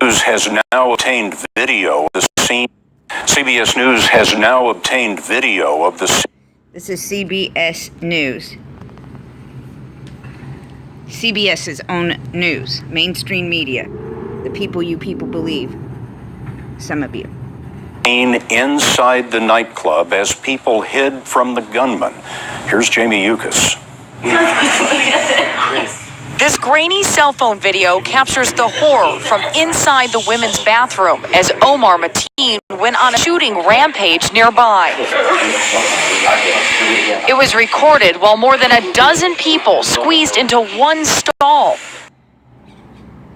News has now obtained video of the scene. CBS News has now obtained video of the scene. This is CBS News. CBS's own news, mainstream media, the people you people believe, some of you. Inside the nightclub as people hid from the gunman. Here's Jamie Yukas. This grainy cell phone video captures the horror from inside the women's bathroom as Omar Mateen went on a shooting rampage nearby. It was recorded while more than a dozen people squeezed into one stall.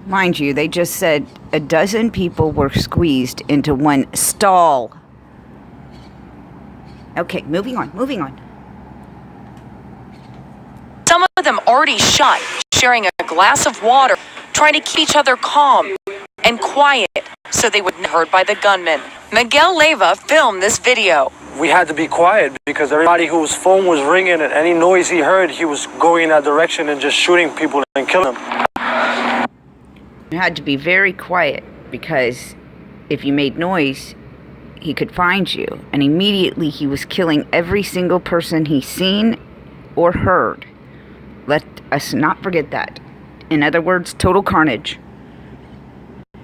Mind you, they just said a dozen people were squeezed into one stall. Okay, moving on. Some of them already shot, sharing a glass of water, trying to keep each other calm and quiet so they wouldn't be heard by the gunman. Miguel Leyva filmed this video. We had to be quiet because everybody whose phone was ringing and any noise he heard, he was going in that direction and just shooting people and killing them. You had to be very quiet because if you made noise, he could find you. And immediately he was killing every single person he's seen or heard. Let us not forget that. In other words, total carnage.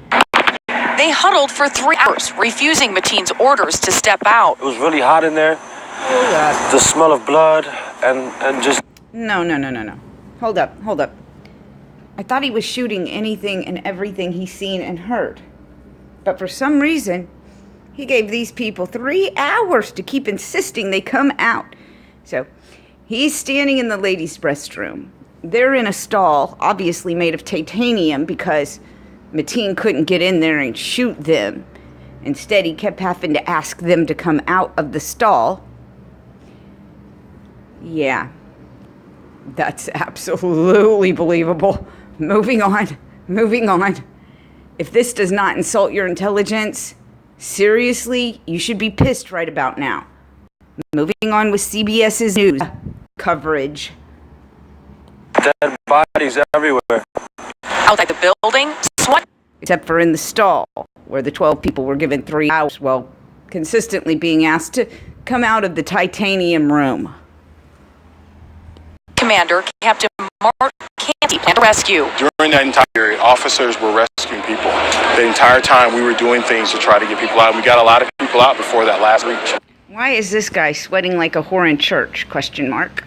They huddled for 3 hours, refusing Mateen's orders to step out. It was really hot in there. The smell of blood and just... No. Hold up. I thought he was shooting anything and everything he's seen and heard. But for some reason, he gave these people 3 hours to keep insisting they come out. So, he's standing in the ladies' restroom. They're in a stall, obviously made of titanium because Mateen couldn't get in there and shoot them. Instead, he kept having to ask them to come out of the stall. Yeah, that's absolutely believable. Moving on. If this does not insult your intelligence, seriously, you should be pissed right about now. Moving on with CBS's news coverage. Dead bodies everywhere. Outside the building, SWAT. Except for in the stall, where the 12 people were given 3 hours, while consistently being asked to come out of the titanium room. Commander Captain Mark Canty planned a rescue. During that entire period, officers were rescuing people. The entire time we were doing things to try to get people out. We got a lot of people out before that last breach. Why is this guy sweating like a whore in church? Question mark.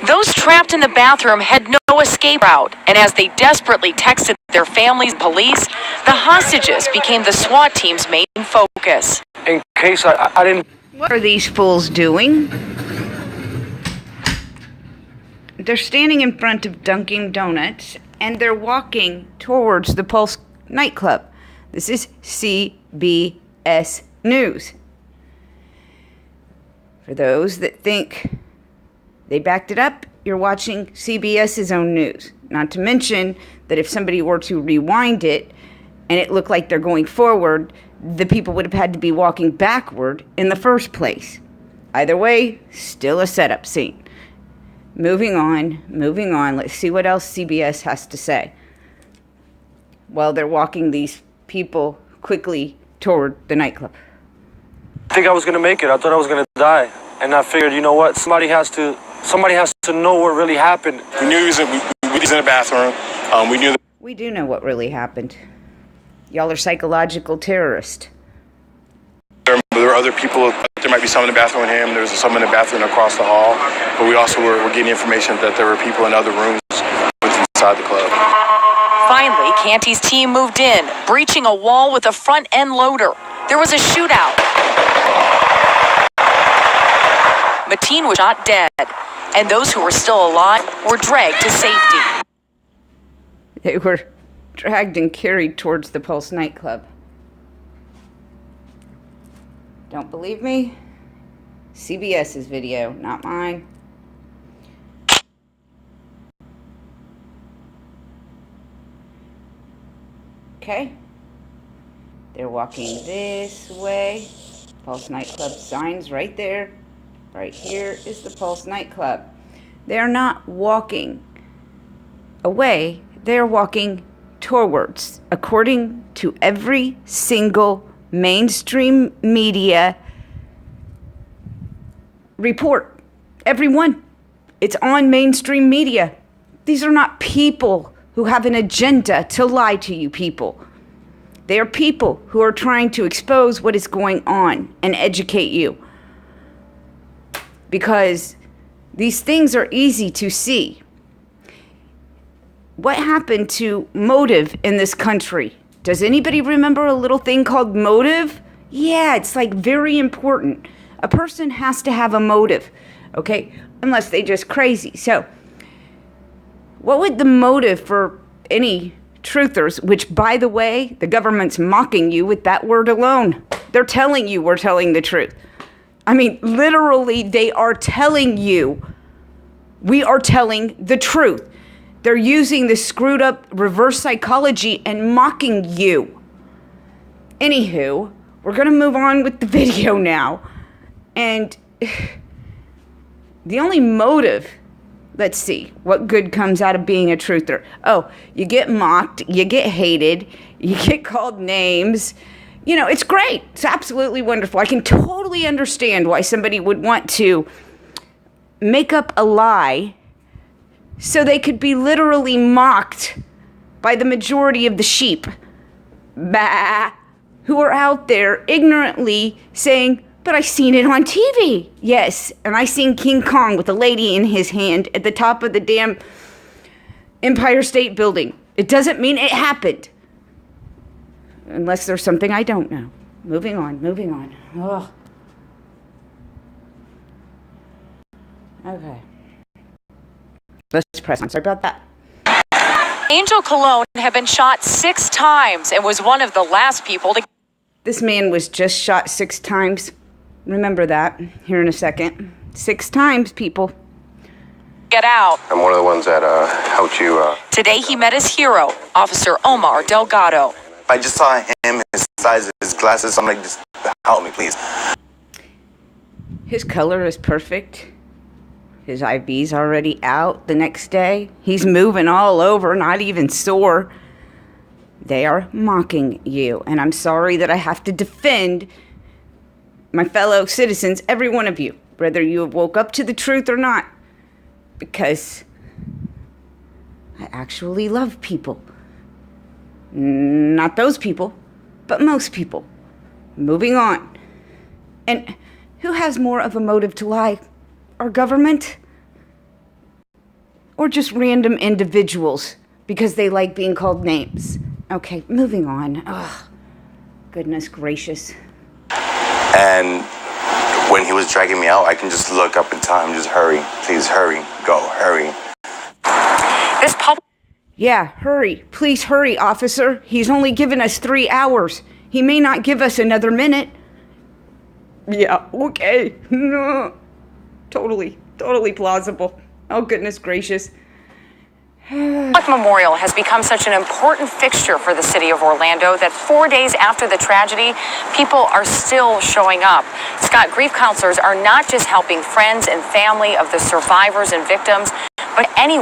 Those trapped in the bathroom had no escape route, and as they desperately texted their families and police, the hostages became the SWAT team's main focus. In case I didn't... What are these fools doing? They're standing in front of Dunkin' Donuts, and they're walking towards the Pulse nightclub. This is CBS News. For those that think they backed it up, you're watching CBS's own news. Not to mention that if somebody were to rewind it and it looked like they're going forward, the people would have had to be walking backward in the first place. Either way, still a setup scene. Moving on. Let's see what else CBS has to say. While they're walking these people quickly toward the nightclub. I think I was going to make it. I thought I was going to die. And I figured, you know what? Somebody has to know what really happened. We knew he was in the bathroom. We do know what really happened. Y'all are psychological terrorists. There were other people. There might be some in the bathroom with him. There was some in the bathroom across the hall. But we also were getting information that there were people in other rooms inside the club. Finally, Canty's team moved in, breaching a wall with a front-end loader. There was a shootout. Mateen was shot dead, and those who were still alive were dragged to safety. They were dragged and carried towards the Pulse nightclub. Don't believe me? CBS's video, not mine. Okay. They're walking this way. Pulse nightclub signs right there. Right here is the Pulse nightclub. They are not walking away. They are walking towards, according to every single mainstream media report. Everyone. It's on mainstream media. These are not people who have an agenda to lie to you people. They are people who are trying to expose what is going on and educate you. Because these things are easy to see. What happened to motive in this country? Does anybody remember a little thing called motive? Yeah, it's like very important. A person has to have a motive, okay? Unless they just crazy. So, what would the motive for any truthers, which by the way, the government's mocking you with that word alone. They're telling you we're telling the truth. I mean, literally, they are telling you we are telling the truth. They're using this screwed up reverse psychology and mocking you. Anywho, we're going to move on with the video now. And the only motive, let's see, what good comes out of being a truther? Oh, you get mocked, you get hated, you get called names. You know, it's great. It's absolutely wonderful. I can totally understand why somebody would want to make up a lie so they could be literally mocked by the majority of the sheep, bah, who are out there ignorantly saying, but I seen it on TV. Yes, and I seen King Kong with a lady in his hand at the top of the damn Empire State Building. It doesn't mean it happened. Unless there's something I don't know. Moving on. Ugh. Okay. Let's press on. Sorry about that. Angel Cologne had been shot 6 times and was one of the last people to... This man was just shot 6 times. Remember that here in a second. 6 times, people. Get out. I'm one of the ones that helped you. Today he met his hero, Officer Omar Delgado. I just saw him, his size, his glasses. I'm like, just help me, please. His color is perfect. His IV's already out the next day. He's moving all over, not even sore. They are mocking you. And I'm sorry that I have to defend my fellow citizens, every one of you, whether you have woke up to the truth or not, because I actually love people. Not those people, but most people. Moving on. And who has more of a motive to lie? Our government? Or just random individuals because they like being called names? Okay, moving on. Ugh, goodness gracious. And when he was dragging me out, I can just look up and tell him, just hurry, please hurry, go, hurry. This public... Yeah, hurry. Please hurry, officer. He's only given us 3 hours. He may not give us another minute. Yeah, okay. No. Totally plausible. Oh, goodness gracious. Memorial has become such an important fixture for the city of Orlando that 4 days after the tragedy, people are still showing up. Scott, grief counselors are not just helping friends and family of the survivors and victims, but anyone